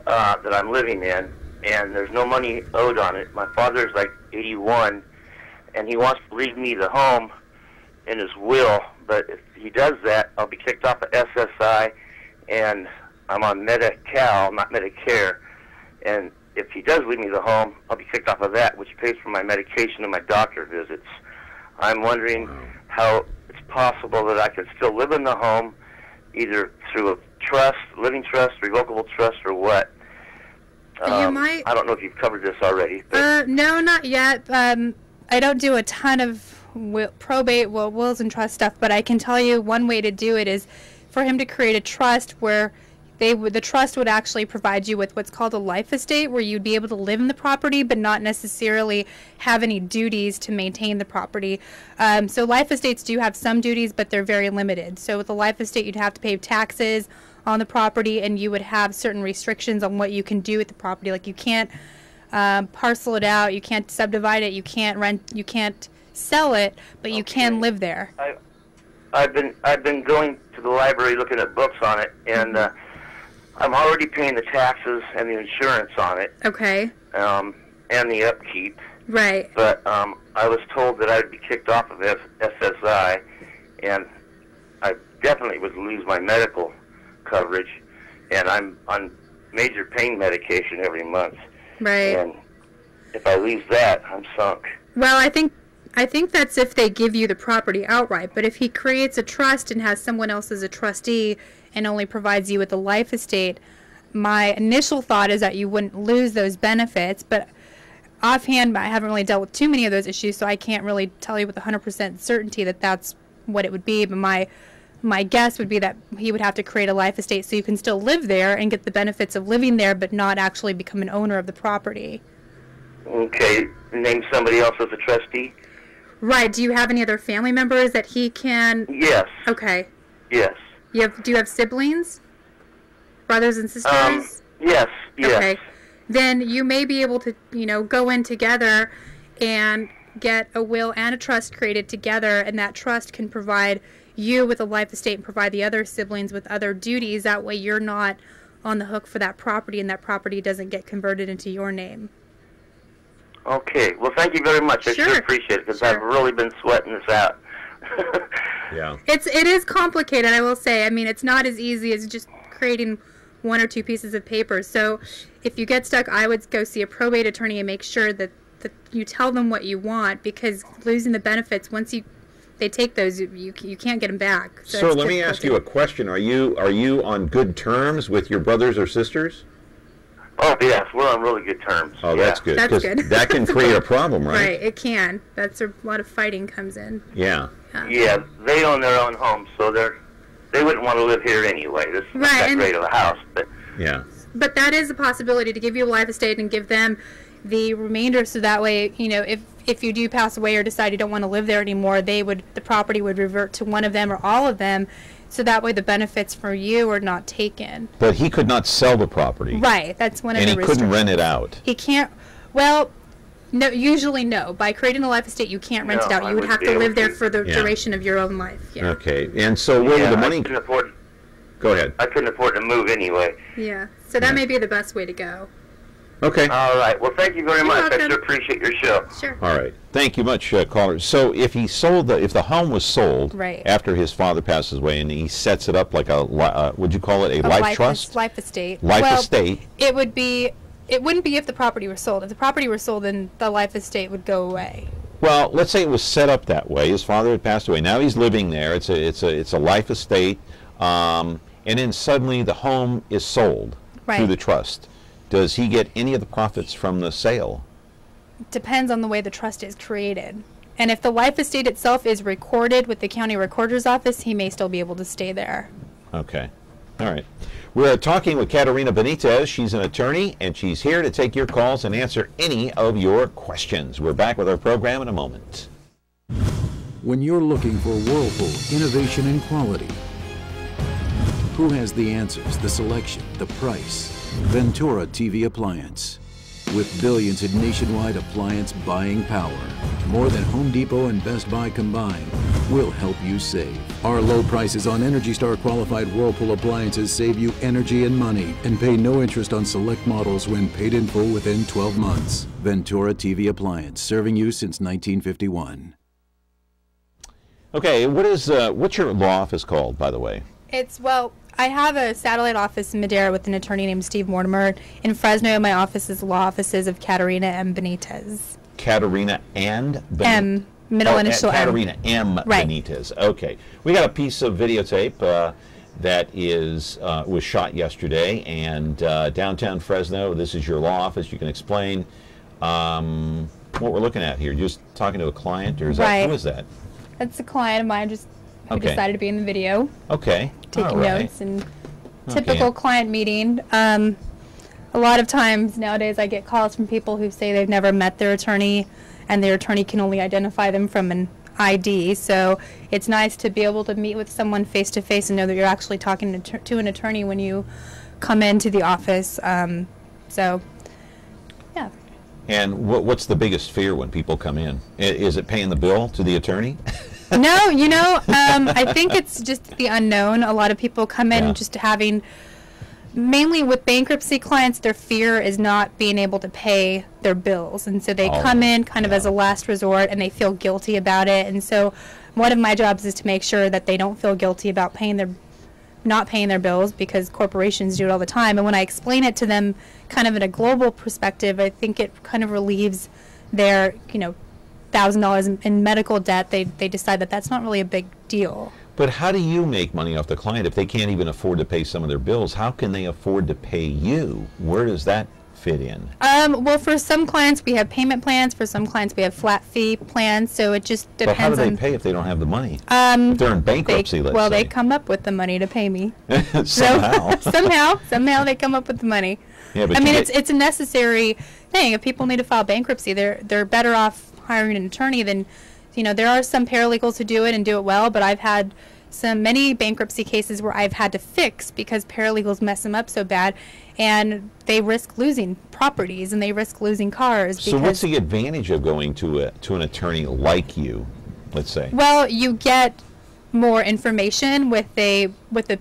that I'm living in. and there's no money owed on it. My father's like 81, and he wants to leave me the home in his will, but if he does that, I'll be kicked off of SSI, and I'm on Medi-Cal, not Medicare, and if he does leave me the home, I'll be kicked off of that, which pays for my medication and my doctor visits. I'm wondering how it's possible that I could still live in the home, either through a trust, living trust, revocable trust, or what. You might. I don't know if you've covered this already. But No, not yet. I don't do a ton of probate, wills and trust stuff, but I can tell you one way to do it is for him to create a trust where the trust would actually provide you with what's called a life estate, where you'd be able to live in the property but not necessarily have any duties to maintain the property. So life estates do have some duties, but they're very limited. So with a life estate, you'd have to pay taxes on the property, and you would have certain restrictions on what you can do with the property. Like you can't parcel it out, you can't subdivide it, you can't rent, you can't sell it, but you can live there. I've been going to the library looking at books on it, and I'm already paying the taxes and the insurance on it. Okay. And the upkeep. Right. But I was told that I would be kicked off of SSI, and I definitely would lose my medical coverage, and I'm on major pain medication every month. Right. And if I lose that, I'm sunk. Well, I think that's if they give you the property outright. But if he creates a trust and has someone else as a trustee and only provides you with a life estate, my initial thought is that you wouldn't lose those benefits. But offhand, I haven't really dealt with too many of those issues, so I can't really tell you with 100% certainty that that's what it would be. But my guess would be that he would have to create a life estate so you can still live there and get the benefits of living there, but not actually become an owner of the property. Okay. Name somebody else as a trustee? Right. Do you have any other family members that he can... Yes. Okay. Yes. Do you have siblings? Brothers and sisters? Yes. Okay. Then you may be able to, go in together and get a will and a trust created together, and that trust can provide you with a life estate and provide the other siblings with other duties. That way you're not on the hook for that property, and that property doesn't get converted into your name. Okay. Well, thank you very much. I sure appreciate it, because I've really been sweating this out. Yeah. It is complicated, I will say. I mean, it's not as easy as just creating one or two pieces of paper. So if you get stuck, I would go see a probate attorney and make sure that you tell them what you want, because losing the benefits, once they take those, you can't get them back. So let me ask you a question. Are you on good terms with your brothers or sisters? Oh, yes, we're on really good terms. Oh, that's good. That's good. That can create a problem, right? Right, it can. That's a lot of fighting comes in. Yeah. Yeah, they own their own home, so they wouldn't want to live here anyway. This is not that great of a house, but... Yeah. But that is a possibility, to give you a life estate and give them the remainder, so that way, if you do pass away or decide you don't want to live there anymore, the property would revert to one of them or all of them, so that way the benefits for you are not taken. But he could not sell the property. Right, that's one of the restrictions. And he couldn't rent it out. He can't, well, no, usually no. By creating a life estate, you can't rent it out. You would have to live there for the duration of your own life. Yeah. Okay, and so where would the money... Go ahead. I couldn't afford to move anyway. Yeah, so that may be the best way to go. Okay. All right. Well, thank you very much. welcome. I sure appreciate your show. Sure. All right. Thank you much, caller. So if the home was sold after his father passes away, and he sets it up like would you call it a life trust? Life estate. Life estate. It wouldn't be if the property were sold. If the property were sold, then the life estate would go away. Well, let's say it was set up that way. His father had passed away. Now he's living there. It's a life estate, and then suddenly the home is sold through the trust. Does he get any of the profits from the sale? Depends on the way the trust is created. And if the life estate itself is recorded with the county recorder's office, he may still be able to stay there. Okay. All right. We're talking with Caterina Benitez. She's an attorney, and she's here to take your calls and answer any of your questions. We're back with our program in a moment. When you're looking for Whirlpool innovation and quality, who has the answers, the selection, the price? Ventura TV Appliance. With billions in nationwide appliance buying power, more than Home Depot and Best Buy combined, we'll help you save. Our low prices on Energy Star qualified Whirlpool appliances save you energy and money and pay no interest on select models when paid in full within 12 months. Ventura TV Appliance, serving you since 1951. Okay, what's your law office called, by the way? Well, I have a satellite office in Madera with an attorney named Steve Mortimer. In Fresno, my office is law offices of Caterina and Benitez. Caterina and Benitez? M, middle initial M. Caterina M. Right. Benitez. Okay. We got a piece of videotape that was shot yesterday, and downtown Fresno, this is your law office. You can explain what we're looking at here. Just talking to a client, or who is that? That's a client of mine who decided to be in the video. Okay. Taking notes and typical client meeting. A lot of times nowadays I get calls from people who say they've never met their attorney and their attorney can only identify them from an ID. So it's nice to be able to meet with someone face to face and know that you're actually talking to an attorney when you come into the office. So, yeah. And what's the biggest fear when people come in? Is it paying the bill to the attorney? No, I think it's just the unknown. A lot of people come in just having, mainly with bankruptcy clients, their fear is not being able to pay their bills. And so they come in kind of as a last resort and they feel guilty about it. And so one of my jobs is to make sure that they don't feel guilty about not paying their bills, because corporations do it all the time. And when I explain it to them kind of in a global perspective, I think it kind of relieves their, $1,000 in medical debt. They decide that that's not really a big deal. But how do you make money off the client if they can't even afford to pay some of their bills? How can they afford to pay you? Where does that fit in? Well, for some clients we have payment plans. For some clients we have flat fee plans. So it just depends. But how do they pay if they don't have the money? If they're in bankruptcy, let's say. They come up with the money to pay me. Somehow. somehow they come up with the money. Yeah, but it's a necessary thing. If people need to file bankruptcy, they're better off hiring an attorney than, there are some paralegals who do it and do it well, but I've had many bankruptcy cases where I've had to fix because paralegals mess them up so bad, and they risk losing properties and they risk losing cars. So what's the advantage of going to an attorney like you, let's say? Well, you get more information with the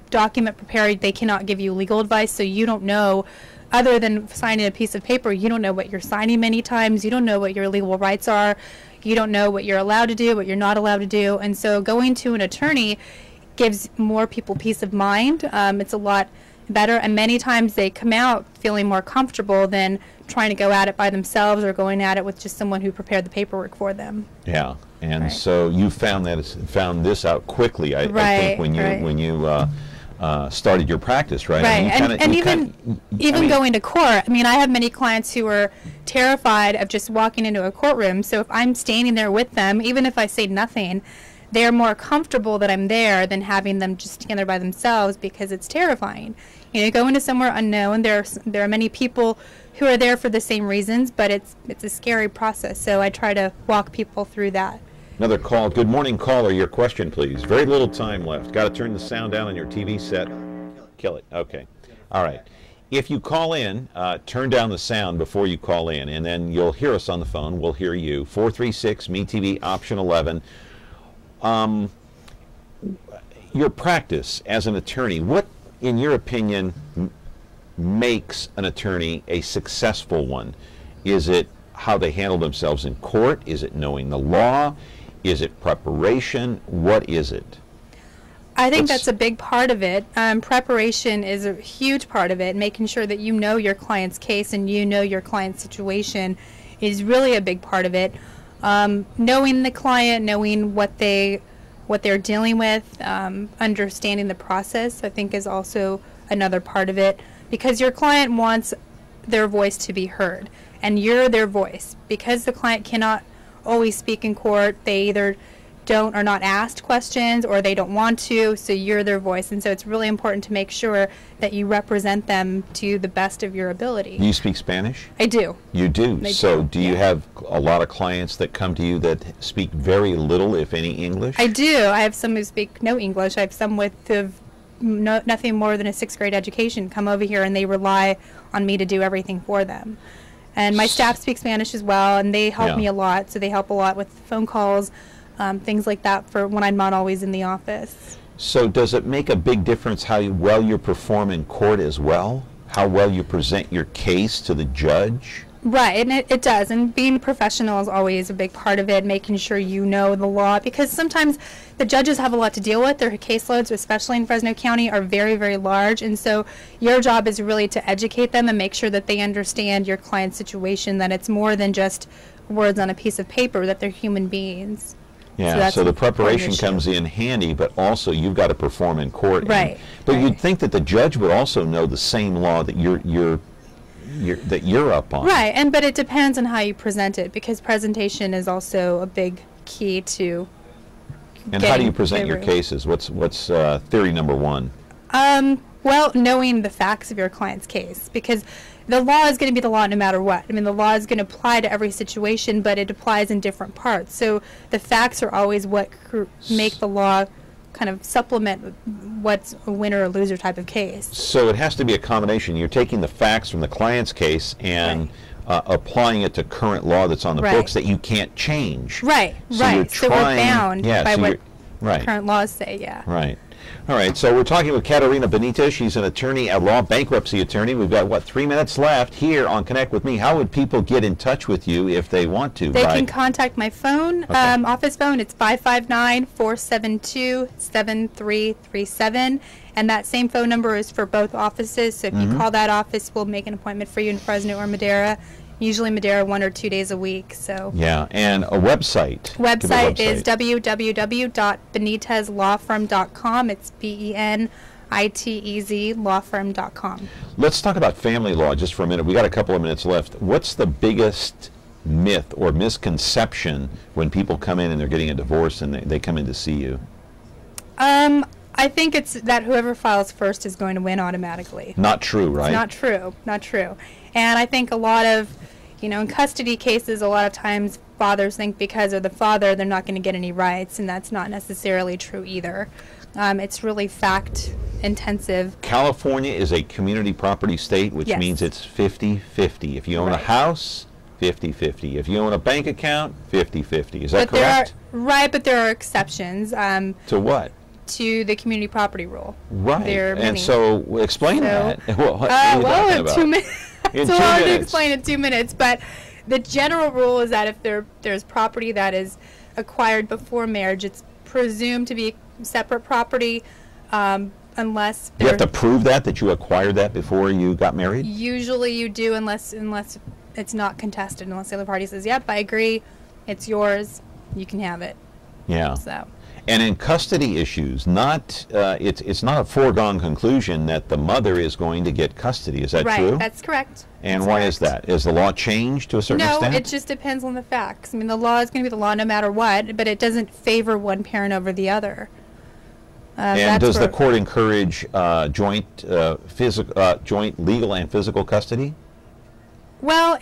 document prepared. They cannot give you legal advice, so you don't know. Other than signing a piece of paper, you don't know what you're signing many times. You don't know what your legal rights are. You don't know what you're allowed to do, what you're not allowed to do. And so going to an attorney gives more people peace of mind. It's a lot better. And many times they come out feeling more comfortable than trying to go at it by themselves or going at it with just someone who prepared the paperwork for them. Yeah. And so you found this out quickly, I think, when you started your practice, right? Right, and even going to court. I mean, I have many clients who are terrified of just walking into a courtroom. So if I'm standing there with them, even if I say nothing, they're more comfortable that I'm there than having them just stand there by themselves, because it's terrifying. Go into somewhere unknown. There are many people who are there for the same reasons, but it's a scary process. So I try to walk people through that. Another call. Good morning, caller. Your question, please. Very little time left. Got to turn the sound down on your TV set. Kill it. Okay. All right. If you call in, turn down the sound before you call in, and then you'll hear us on the phone. We'll hear you. 436-MeTV, option 11. Your practice as an attorney, what, in your opinion, makes an attorney a successful one? Is it how they handle themselves in court? Is it knowing the law? Is it preparation? What is it? I think that's a big part of it. Preparation is a huge part of it. Making sure that you know your client's case and you know your client's situation is really a big part of it. Knowing the client, knowing what they're dealing with, understanding the process, I think is also another part of it, because your client wants their voice to be heard, and you're their voice. Because the client cannot always speak in court, they either are not asked questions or they don't want to, so you're their voice. And so it's really important to make sure that you represent them to the best of your ability. Do you speak Spanish? I do. You do? So do you have a lot of clients that come to you that speak very little, if any, English? I do. I have some who speak no English. I have some with nothing more than a 6th grade education come over here and they rely on me to do everything for them. And my staff speaks Spanish as well, and they help me a lot. So they help a lot with phone calls, things like that for when I'm not always in the office. So does it make a big difference how well you perform in court as well? How well you present your case to the judge? Right, and it does. And being professional is always a big part of it, making sure you know the law, because sometimes the judges have a lot to deal with. Their caseloads, especially in Fresno County, are very, very large. And so your job is really to educate them and make sure that they understand your client's situation, that it's more than just words on a piece of paper, that they're human beings. Yeah, so the preparation comes in handy, but also you've got to perform in court. Right. But you'd think that the judge would also know the same law that you're up on. Right, but it depends on how you present it, because presentation is also a big key to. And how do you present your cases? What's theory number one? Well, knowing the facts of your client's case, because the law is going to be the law no matter what. I mean, the law is going to apply to every situation, but it applies in different parts. So the facts are always what make the law kind of supplement what's a winner or loser type of case. So it has to be a combination. You're taking the facts from the client's case and applying it to current law that's on the books that you can't change. Right, so we're bound by what current laws say, Right. All right, so we're talking with Caterina Benitez. She's an attorney at law, bankruptcy attorney. We've got, 3 minutes left here on Connect With Me. How would people get in touch with you if they want to? They can contact my phone, office phone. It's 559-472-7337. And that same phone number is for both offices. So if you call that office, we'll make an appointment for you in Fresno or Madera. Usually Madera 1 or 2 days a week. So yeah, and a website. Website is www.benitezlawfirm.com. It's BENITEZ lawfirm.com. Let's talk about family law just for a minute. We got a couple of minutes left. What's the biggest myth or misconception when people come in and they're getting a divorce and they come in to see you? I think it's that whoever files first is going to win automatically. Not true, right? It's not true. Not true. And I think a lot of, in custody cases, a lot of times fathers think because they're the father, they're not going to get any rights, and that's not necessarily true either. It's really fact-intensive. California is a community property state, which means it's 50-50. If you own a house, 50-50. If you own a bank account, 50-50. Is that correct? But there are exceptions. To what? To the community property rule. Right. And so explain that. Well, in 2 minutes. It's so hard to explain in 2 minutes, but the general rule is that if there's property that is acquired before marriage, it's presumed to be separate property, unless you have to prove that you acquired that before you got married. Usually you do, unless it's not contested, unless the other party says, "Yep, I agree, it's yours, you can have it." Yeah. So. And in custody issues, it's not a foregone conclusion that the mother is going to get custody. Is that true? Right, that's correct. And why is that? Is the law changed to a certain extent? No, it just depends on the facts. I mean, the law is going to be the law no matter what, but it doesn't favor one parent over the other. And does the court encourage joint legal and physical custody? Well,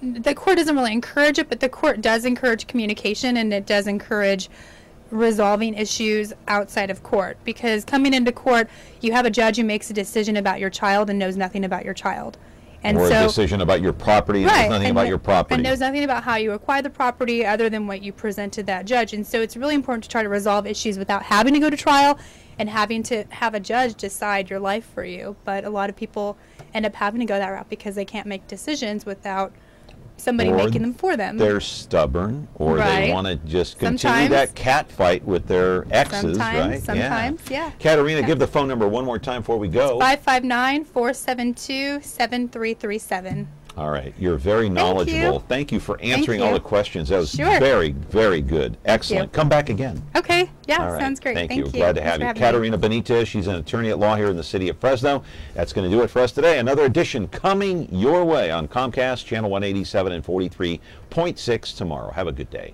the court doesn't really encourage it, but the court does encourage communication, and it does encourage resolving issues outside of court, because coming into court, you have a judge who makes a decision about your child and knows nothing about your child. And or a decision about your property and knows nothing about your property. And knows nothing about how you acquired the property other than what you presented that judge. And so it's really important to try to resolve issues without having to go to trial and having to have a judge decide your life for you. But a lot of people end up having to go that route because they can't make decisions without somebody making them for them. They're stubborn, or they want to just continue that cat fight with their exes, right? Sometimes, yeah. Caterina, give the phone number one more time before we go. 559-472-7337. All right. You're very knowledgeable. Thank you for answering all the questions. That was very, very good. Excellent. Come back again. Okay. Yeah, sounds great. Thank you. Glad to have you. Caterina Benitez, she's an attorney at law here in the city of Fresno. That's going to do it for us today. Another edition coming your way on Comcast, channel 187 and 43.6 tomorrow. Have a good day.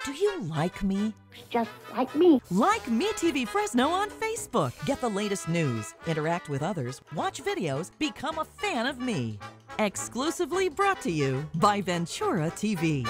Do you like me? Just like me. Like MeTV Fresno on Facebook. Get the latest news, interact with others, watch videos, become a fan of me. Exclusively brought to you by Ventura TV.